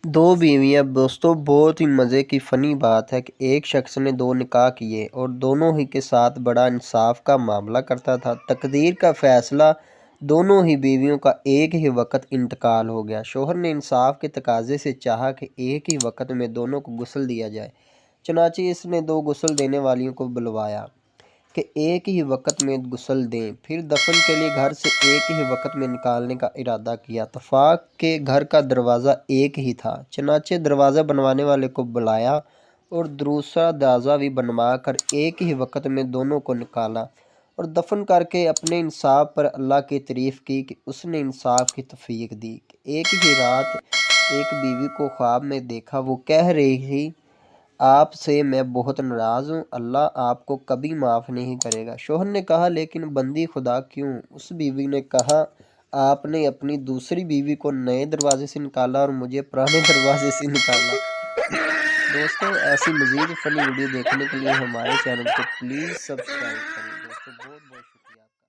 दो बीवियां दोस्तों, बहुत ही मज़े की फ़नी बात है कि एक शख्स ने दो निकाह किए और दोनों ही के साथ बड़ा इंसाफ का मामला करता था। तकदीर का फ़ैसला, दोनों ही बीवियों का एक ही वक्त इंतकाल हो गया। शोहर ने इंसाफ के तकाजे से चाहा कि एक ही वक्त में दोनों को गुस्ल दिया जाए। चनाचे इसने दो गुस्ल देने वालियों को बुलवाया कि एक ही वक्त में गुस्ल दें, फिर दफन के लिए घर से एक ही वक्त में निकालने का इरादा किया। तफाक के घर का दरवाज़ा एक ही था। चनाचे दरवाज़ा बनवाने वाले को बुलाया और दूसरा दरवाज़ा भी बनवा कर एक ही वक्त में दोनों को निकाला और दफन करके अपने इंसाफ पर अल्लाह की तारीफ़ की कि उसने इंसाफ की तौफीक दी। एक ही रात एक बीवी को ख्वाब में देखा, वो कह रही थी, आपसे मैं बहुत नाराज़ हूँ, अल्लाह आपको कभी माफ़ नहीं करेगा। शौहर ने कहा, लेकिन बंदी खुदा क्यों? उस बीवी ने कहा, आपने अपनी दूसरी बीवी को नए दरवाजे से निकाला और मुझे पुराने दरवाजे से निकाला। दोस्तों, ऐसी मज़ीद फ़नी वीडियो देखने के लिए हमारे चैनल को प्लीज़ सब्सक्राइब करें। दोस्तों, बहुत बहुत शुक्रिया आपका।